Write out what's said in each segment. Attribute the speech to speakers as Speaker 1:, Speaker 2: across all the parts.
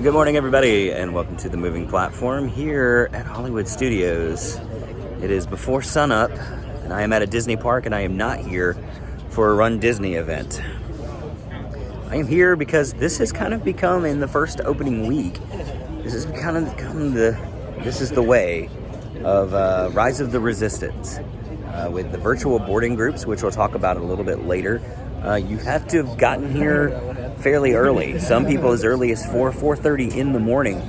Speaker 1: Good morning, everybody, and welcome to the moving platform here at Hollywood Studios. It is before sunup, and I am at a Disney park, and I am not here for a Run Disney event. I am here because this has kind of become, in the first opening week, this has kind of become this is the way of Rise of the Resistance. With the virtual boarding groups, which we'll talk about a little bit later, you have to have gotten here fairly early. Some people as early as 4:30 in the morning,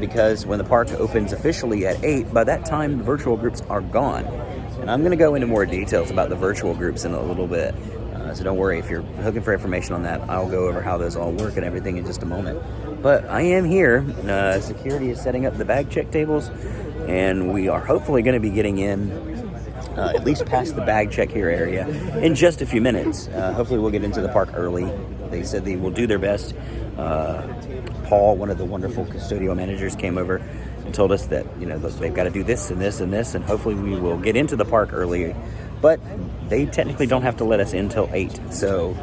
Speaker 1: because when the park opens officially at 8, by that time the virtual groups are gone. And I'm going to go into more details about the virtual groups in a little bit. So don't worry, if you're looking for information on that, I'll go over how those all work and everything in just a moment. But I am here. Security is setting up the bag check tables, and we are hopefully going to be getting in at least past the bag check here area in just a few minutes. Hopefully we'll get into the park early. They said they will do their best. Paul, one of the wonderful custodial managers, came over and told us that, they've got to do this and this and this, and hopefully we will get into the park early. But they technically don't have to let us in till 8. So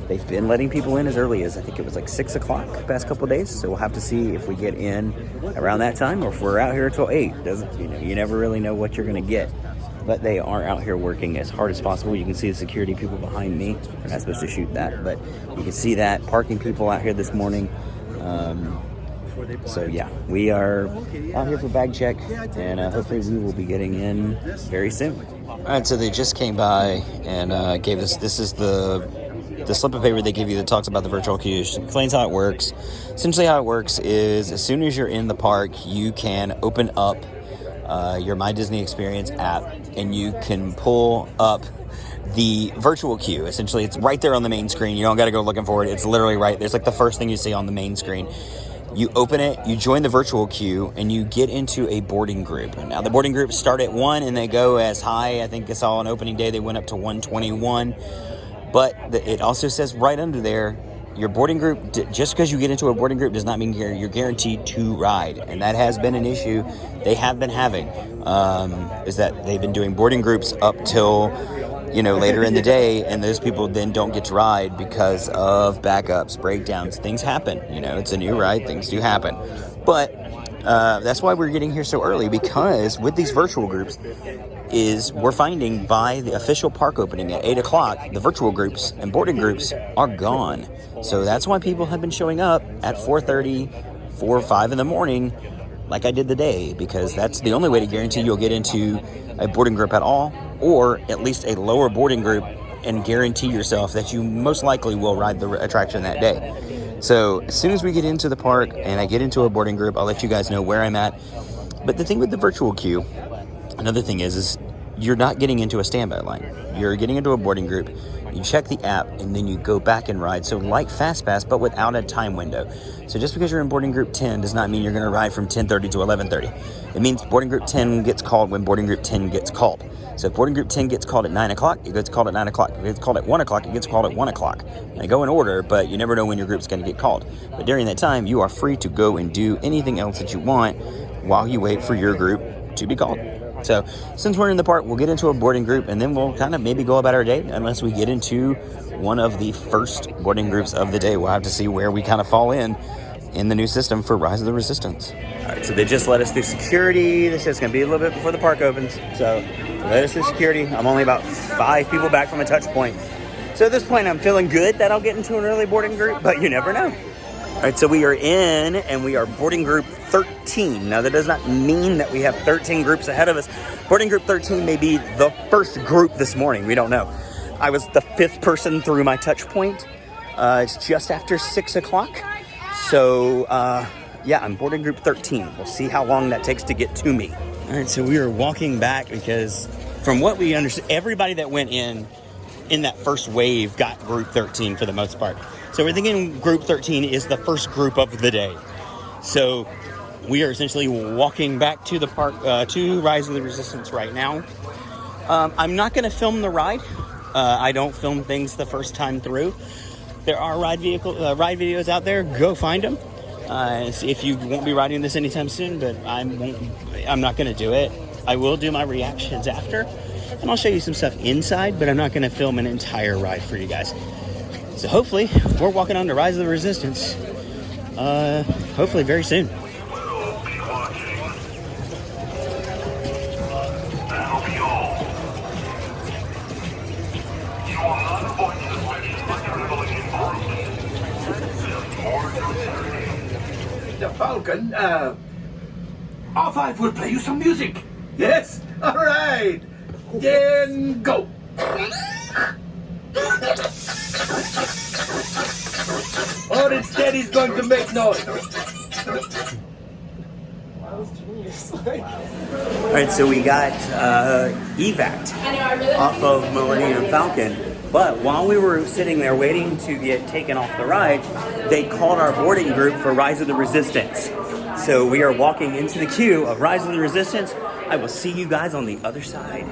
Speaker 1: they've been letting people in as early as, I think it was like 6 o'clock the past couple of days. So we'll have to see if we get in around that time or if we're out here until 8. You never really know what you're going to get. But they are out here working as hard as possible. You can see the security people behind me. They're not supposed to shoot that, but you can see that. Parking people out here this morning. So yeah, we are out here for bag check, and hopefully we will be getting in very soon. All right, so they just came by and gave us, this is the slip of paper they give you that talks about the virtual queues. It explains how it works. Essentially how it works is as soon as you're in the park, you can open up your My Disney Experience app, and you can pull up the virtual queue. Essentially, it's right there on the main screen. You don't got to go looking for it. It's literally right there's like the first thing you see on the main screen. You open it, you join the virtual queue, and you get into a boarding group. Now, the boarding groups start at 1, and they go as high. I think I saw on opening day they went up to 121. But it also says right under there, your boarding group, just because you get into a boarding group does not mean you're guaranteed to ride. And that has been an issue they have been having, is that they've been doing boarding groups up till, later in the day, and those people then don't get to ride because of backups, breakdowns. Things happen. It's a new ride. Things do happen. But that's why we're getting here so early, because with these virtual groups, we're finding by the official park opening at 8 o'clock, the virtual groups and boarding groups are gone. So that's why people have been showing up at 4:30, 4 or 5 in the morning, like I did the day, because that's the only way to guarantee you'll get into a boarding group at all, or at least a lower boarding group, and guarantee yourself that you most likely will ride the attraction that day. So as soon as we get into the park and I get into a boarding group, I'll let you guys know where I'm at. But the thing with the virtual queue, another thing is you're not getting into a standby line. You're getting into a boarding group. You check the app, and then you go back and ride. So like FastPass, but without a time window. So just because you're in boarding group 10 does not mean you're going to ride from 10:30 to 11:30. It means boarding group 10 gets called when boarding group 10 gets called. So if boarding group 10 gets called at 9 o'clock, it gets called at 9 o'clock. If it gets called at 1 o'clock, it gets called at 1 o'clock. They go in order, but you never know when your group's going to get called. But during that time, you are free to go and do anything else that you want while you wait for your group to be called. So since we're in the park, we'll get into a boarding group, and then we'll kind of maybe go about our day unless we get into one of the first boarding groups of the day. We'll have to see where we kind of fall in the new system for Rise of the Resistance. All right, so they just let us through security. They said it's going to be a little bit before the park opens. So let us through security. I'm only about 5 people back from a touch point. So at this point, I'm feeling good that I'll get into an early boarding group, but you never know. All right, so we are in, and we are boarding group 13. Now, that does not mean that we have 13 groups ahead of us. Boarding group 13 may be the first group this morning. We don't know. I was the 5th person through my touch point. It's just after 6 o'clock. So, I'm boarding group 13. We'll see how long that takes to get to me. All right, so we are walking back because from what we understand, everybody that went in that first wave got group 13 for the most part. So we're thinking group 13 is the first group of the day. So we are essentially walking back to the park, to Rise of the Resistance right now. I'm not going to film the ride. I don't film things the first time through. There are ride videos out there. Go find them. If you won't be riding this anytime soon, but I'm not going to do it. I will do my reactions after, and I'll show you some stuff inside, but I'm not going to film an entire ride for you guys. So hopefully, we're walking on to Rise of the Resistance hopefully very soon.
Speaker 2: The Falcon, R5 will play you some music. Yes? All right. Then go. Or instead he's going to make noise.
Speaker 1: All right, so we got evac off of Millennium Falcon, but while we were sitting there waiting to get taken off the ride, they called our boarding group for Rise of the Resistance. So we are walking into the queue of Rise of the Resistance. I will see you guys on the other side.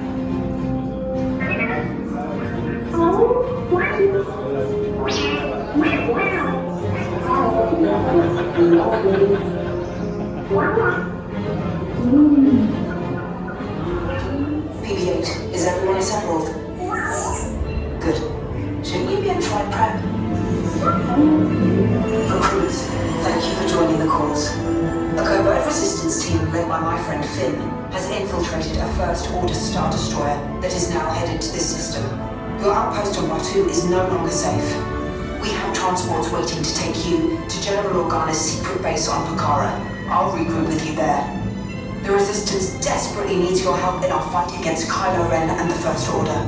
Speaker 3: BB-8, is everyone assembled? Good. Shouldn't we be in flight prep? Recruits, thank you for joining the cause. A covert resistance team led by my friend Finn has infiltrated a First Order Star Destroyer that is now headed to this system. Your outpost on Batu is no longer safe. We have transports waiting to take you to General Organa's secret base on Pucara. I'll regroup with you there. The Resistance desperately needs your help in our fight against Kylo Ren and the First Order.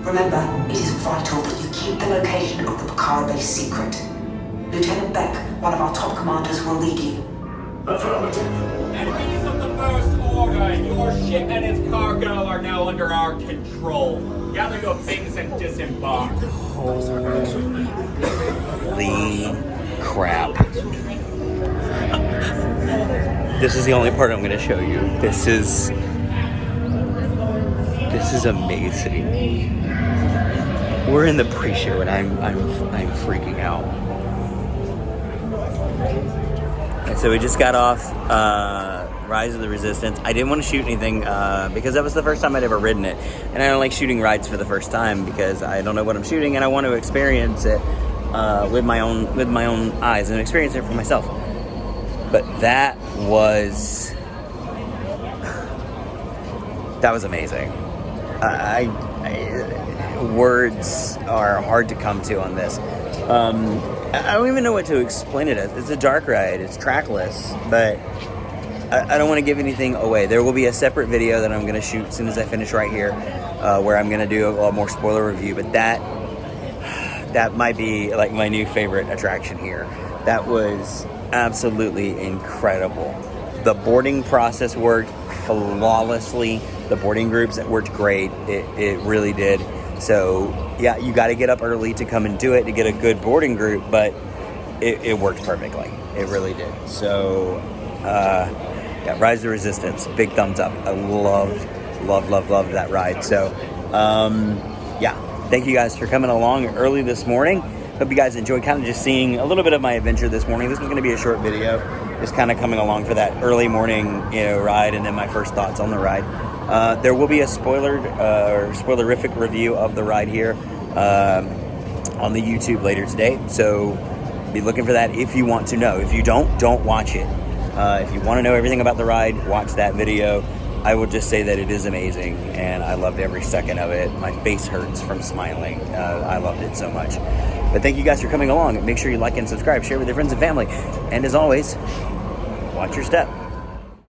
Speaker 3: Remember, it is vital that you keep the location of the Pucara base secret. Lieutenant Beck, one of our top commanders, will lead you.
Speaker 2: Affirmative.
Speaker 4: Enemies of the First Order, your ship and its cargo are now under our control. Gather your things and disembark.
Speaker 1: Holy crap. This is the only part I'm going to show you. This is amazing. We're in the pre-show and I'm freaking out. And so we just got off Rise of the Resistance. I didn't want to shoot anything because that was the first time I'd ever ridden it, and I don't like shooting rides for the first time because I don't know what I'm shooting and I want to experience it with my own eyes and experience it for myself. But that was amazing. Words are hard to come to on this. I don't even know what to explain it as. It's a dark ride. It's trackless, but I don't want to give anything away. There will be a separate video that I'm going to shoot as soon as I finish right here, where I'm going to do a more spoiler review. But that might be like my new favorite attraction here. That was absolutely incredible. The boarding process worked flawlessly. The boarding groups worked great. It really did. So yeah, you got to get up early to come and do it to get a good boarding group, but it worked perfectly. It really did. So yeah, Rise of the Resistance, big thumbs up. I loved that ride. So yeah, thank you guys for coming along early this morning. Hope you guys enjoyed kind of just seeing a little bit of my adventure this morning. This was going to be a short video, just kind of coming along for that early morning, ride, and then my first thoughts on the ride. There will be a spoilerific review of the ride here on the YouTube later today. So be looking for that if you want to know. If you don't watch it. If you want to know everything about the ride, watch that video. I will just say that it is amazing, and I loved every second of it. My face hurts from smiling. I loved it so much. But thank you guys for coming along. Make sure you like and subscribe, share with your friends and family. And as always, watch your step.